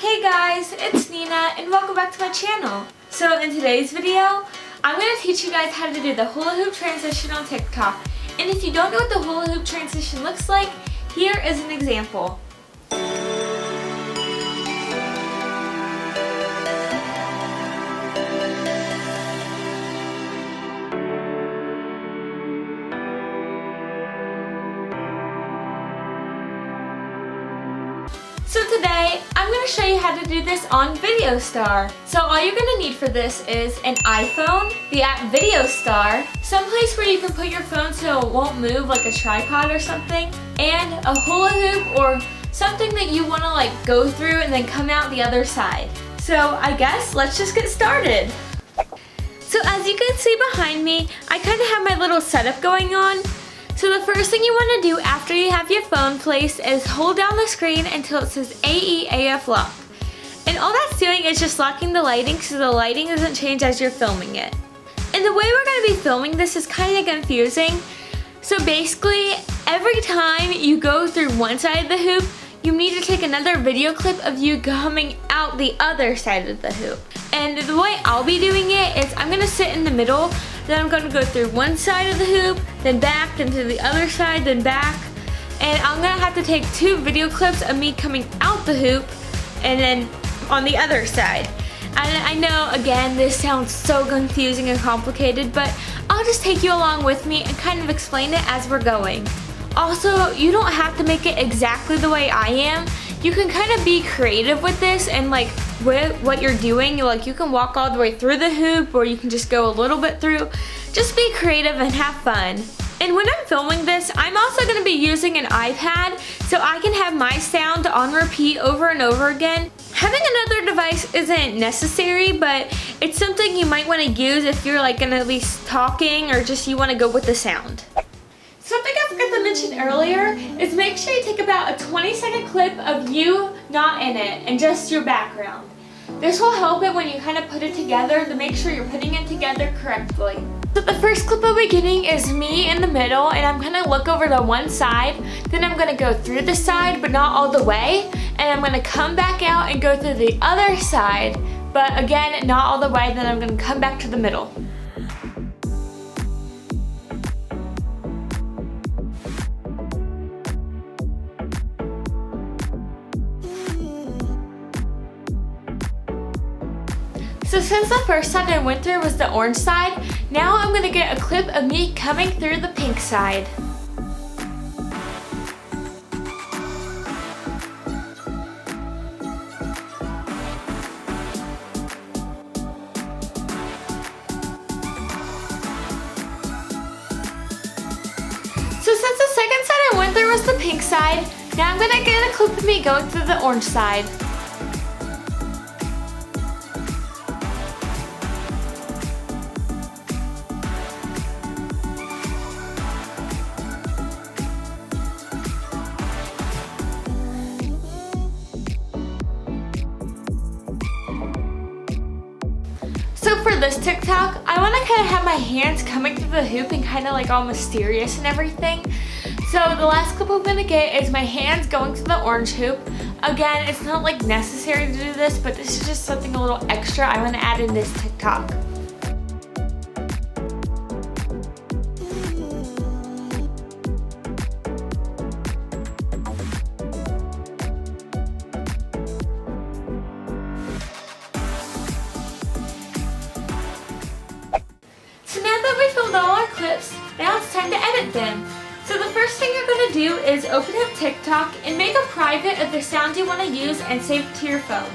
Hey guys, it's Nina and welcome back to my channel. So in today's video, I'm going to teach you guys how to do the hula hoop transition on TikTok. And if you don't know what the hula hoop transition looks like, here is an example. So today, I'm going to show you how to do this on VideoStar. So all you're going to need for this is an iPhone, the app VideoStar, someplace where you can put your phone so it won't move like a tripod or something, and a hula hoop or something that you want to go through and then come out the other side. So I guess let's just get started. So as you can see behind me, I kind of have my little setup going on. So the first thing you want to do after you have your phone placed is hold down the screen until it says AEAF lock. And all that's doing is just locking the lighting so the lighting doesn't change as you're filming it. And the way we're going to be filming this is kind of confusing. So basically, every time you go through one side of the hoop, you need to take another video clip of you coming out the other side of the hoop. And the way I'll be doing it is I'm going to sit in the middle, then I'm going to go through one side of the hoop, then back, then to the other side, then back. And I'm going to have to take two video clips of me coming out the hoop and then on the other side. And I know, again, this sounds so confusing and complicated, but I'll just take you along with me and kind of explain it as we're going. Also, you don't have to make it exactly the way I am. You can kind of be creative with this and with what you're doing. You can walk all the way through the hoop or you can just go a little bit through. Just be creative and have fun. And when I'm filming this, I'm also going to be using an iPad so I can have my sound on repeat over and over again. Having another device isn't necessary, but it's something you might want to use if you're going to be talking or just you want to go with the sound. Something I forgot to mention earlier is make sure you take about a 20-second clip of you not in it and just your background. This will help it when you kind of put it together to make sure you're putting it together correctly. So the first clip I'll be getting is me in the middle, and I'm going to look over to one side, then I'm going to go through the side but not all the way, and I'm going to come back out and go through the other side, but again not all the way, then I'm going to come back to the middle. So since the first side I went through was the orange side, now I'm going to get a clip of me coming through the pink side. So since the second side I went through was the pink side, now I'm going to get a clip of me going through the orange side. So for this TikTok, I want to kind of have my hands coming through the hoop and kind of all mysterious and everything. So the last clip I'm going to get is my hands going through the orange hoop. Again, it's not necessary to do this, but this is just something a little extra I want to add in this TikTok. So now that we filmed all our clips, now it's time to edit them. So the first thing you're going to do is open up TikTok and make a private of the sound you want to use and save it to your phone.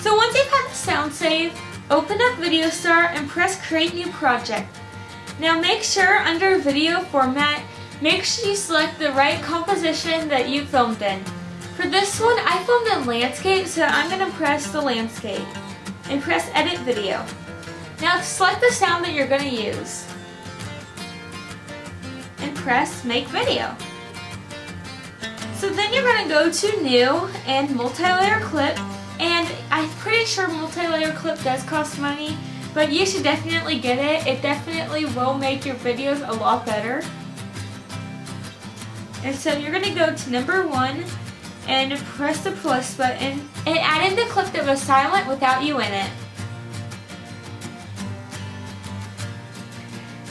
So once you've had the sound saved, open up VideoStar and press Create New Project. Now make sure under Video Format, make sure you select the right composition that you filmed in. For this one, I filmed in landscape, so I'm going to press the landscape and press Edit Video. Now select the sound that you're going to use and press make video. So then you're going to go to new and multi-layer clip, and I'm pretty sure multi-layer clip does cost money, but you should definitely get it. It definitely will make your videos a lot better. And so you're going to go to number 1 and press the plus button and add in the clip that was silent without you in it.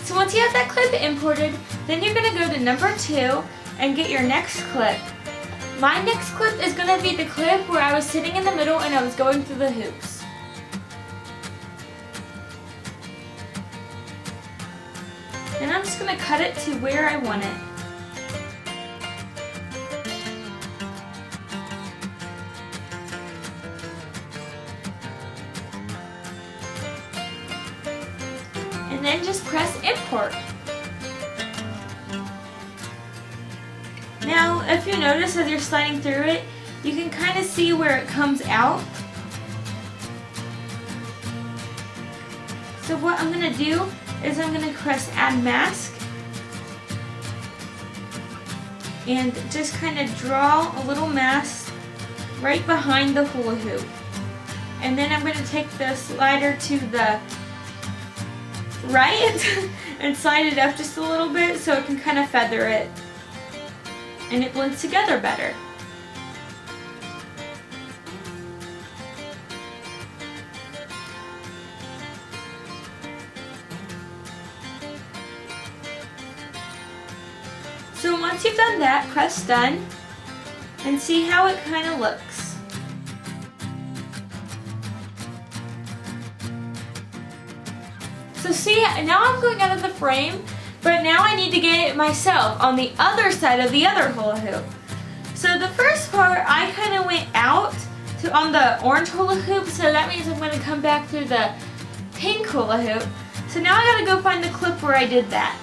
So once you have that clip imported, then you're going to go to number 2 and get your next clip. My next clip is going to be the clip where I was sitting in the middle and I was going through the hoops. And I'm just going to cut it to where I want it. And then just press import. Now, if you notice as you're sliding through it, you can kind of see where it comes out. So what I'm going to do is I'm going to press add mask and just kind of draw a little mask right behind the hula hoop. And then I'm going to take the slider to the right and slide it up just a little bit so it can kind of feather it and it blends together better. So once you've done that, press done and see how it kind of looks. So see, now I'm going out of the frame, but now I need to get it myself on the other side of the other hula hoop. So the first part, I kind of went out on the orange hula hoop, so that means I'm going to come back through the pink hula hoop. So now I got to go find the clip where I did that.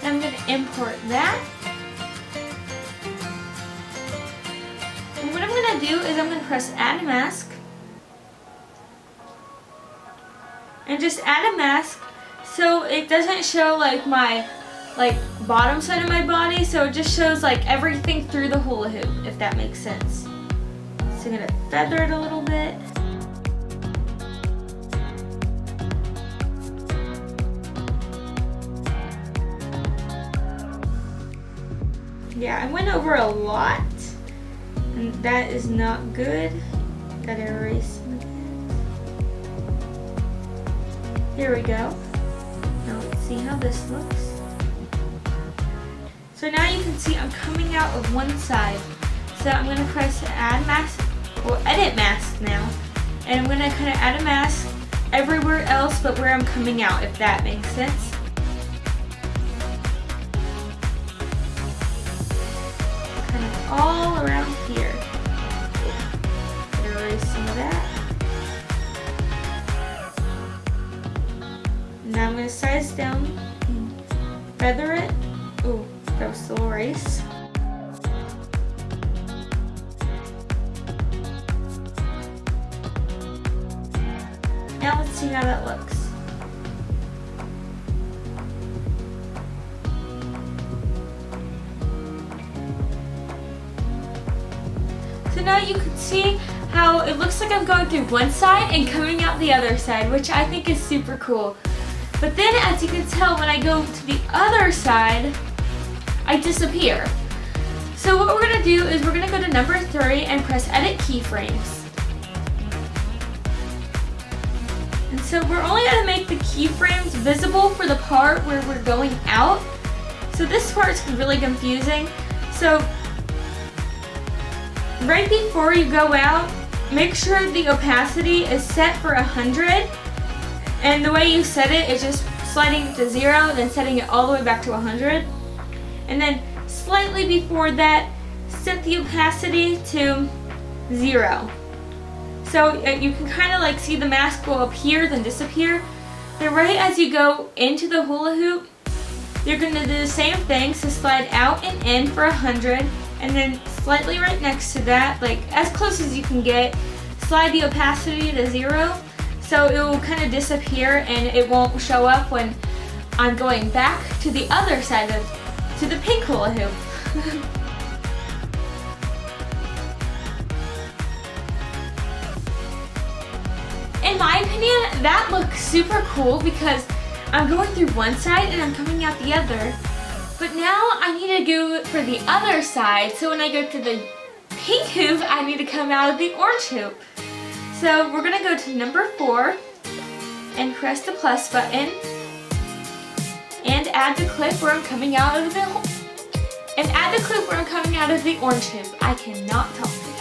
I'm going to import that. And what I'm going to do is I'm going to press add mask. And just add a mask so it doesn't show like my bottom side of my body, so it just shows like everything through the hula hoop, if that makes sense. So I'm going to feather it a little bit. Yeah, I went over a lot, and that is not good. Gotta erase some of that. Here we go. Now let's see how this looks. So now you can see I'm coming out of one side. So I'm gonna press add mask, or edit mask now. And I'm gonna kind of add a mask everywhere else but where I'm coming out, if that makes sense. All around here. Erase some of that. Now I'm going to size down and feather it. Ooh, that was still erase. Now let's see how that looks. So now you can see how it looks like I'm going through one side and coming out the other side, which I think is super cool. But then, as you can tell, when I go to the other side, I disappear. So what we're going to do is we're going to go to number 3 and press edit keyframes. And so we're only going to make the keyframes visible for the part where we're going out. So this part's really confusing. So right before you go out, make sure the opacity is set for 100. And the way you set it is just sliding it to 0, then setting it all the way back to 100. And then slightly before that, set the opacity to 0. So you can kind of like see the mask go up here, then disappear. Then right as you go into the hula hoop, you're going to do the same thing. So slide out and in for 100, and then slightly right next to that, like as close as you can get, slide the opacity to 0. So it will kind of disappear and it won't show up when I'm going back to the other side to the pink hula hoop. In my opinion, that looks super cool because I'm going through one side and I'm coming out the other. But now I need to go for the other side, so when I go to the pink hoop, I need to come out of the orange hoop. So we're gonna go to number 4 and press the plus button and add the clip where I'm coming out of the orange hoop. I cannot talk today.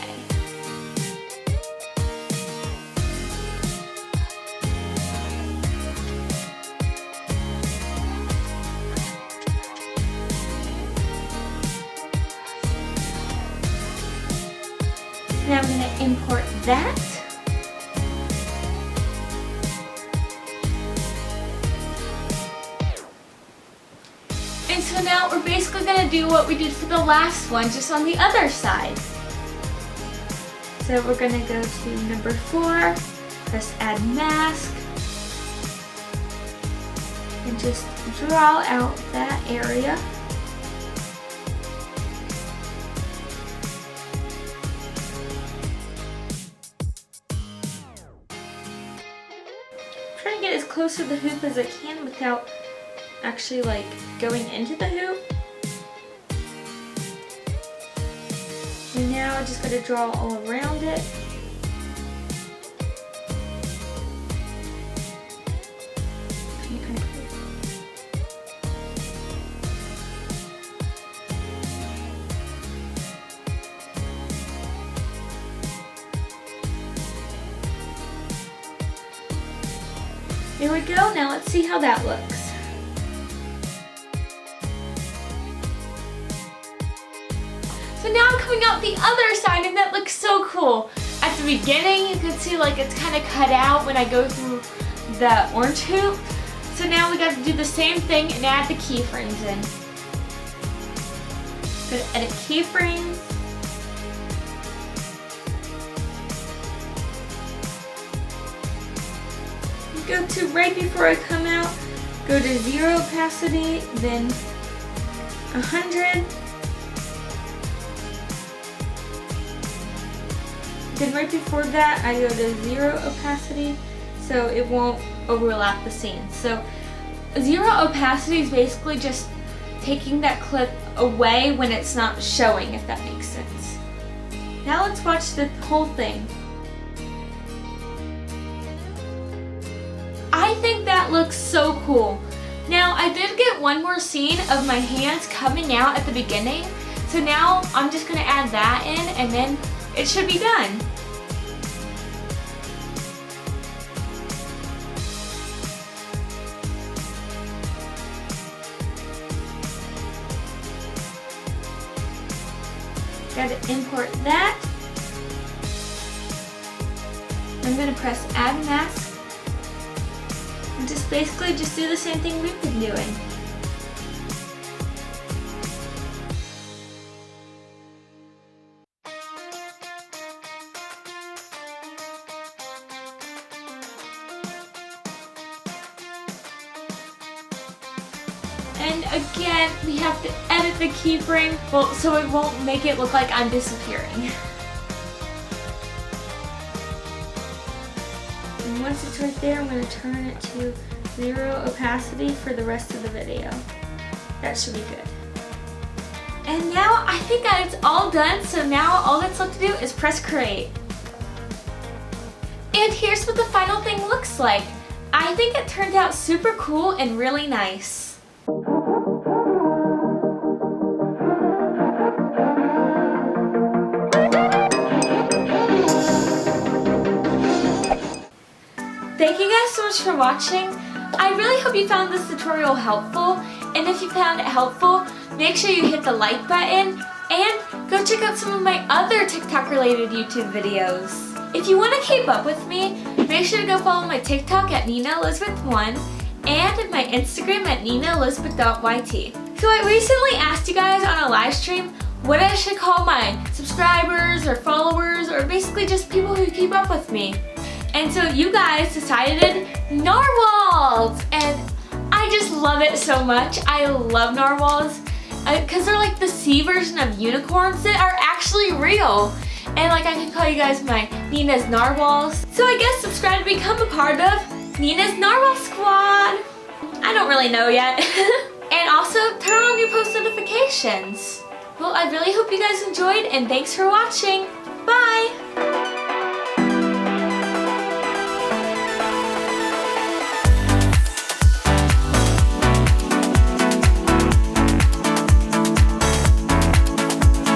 Now I'm going to import that. And so now we're basically going to do what we did for the last one, just on the other side. So we're going to go to number 4, press add mask, and just draw out that area. Trying to get as close to the hoop as I can without actually like going into the hoop. And now I just got to draw all around it. There we go, now let's see how that looks. So now I'm coming out the other side and that looks so cool. At the beginning you can see like it's kind of cut out when I go through the orange hoop. So now we got to do the same thing and add the keyframes in. Go to edit keyframes. Go to right before I come out, go to 0 opacity, then 100. Then right before that, I go to 0 opacity, so it won't overlap the scene. So 0 opacity is basically just taking that clip away when it's not showing, if that makes sense. Now let's watch the whole thing. I think that looks so cool. Now I did get one more scene of my hands coming out at the beginning, so now I'm just going to add that in and then it should be done. Got to import that. I'm going to press add mask. And just basically just do the same thing we've been doing. And again, we have to edit the keyframe so it won't make it look like I'm disappearing. And once it's right there, I'm going to turn it to 0 opacity for the rest of the video. That should be good. And now I think that it's all done, so now all that's left to do is press create. And here's what the final thing looks like. I think it turned out super cool and really nice. Thank you guys so much for watching. I really hope you found this tutorial helpful, and if you found it helpful, make sure you hit the like button and go check out some of my other TikTok related YouTube videos. If you want to keep up with me, make sure to go follow my TikTok at Nina Elizabeth 1, and my Instagram at ninaelizabeth.yt. So I recently asked you guys on a live stream what I should call my subscribers or followers or basically just people who keep up with me. And so you guys decided narwhals, and I just love it so much. I love narwhals because they're like the sea version of unicorns that are actually real. And like I can call you guys my Nina's Narwhals. So I guess subscribe to become a part of Nina's Narwhal Squad. I don't really know yet. And also turn on your post notifications. Well, I really hope you guys enjoyed, and thanks for watching. Bye!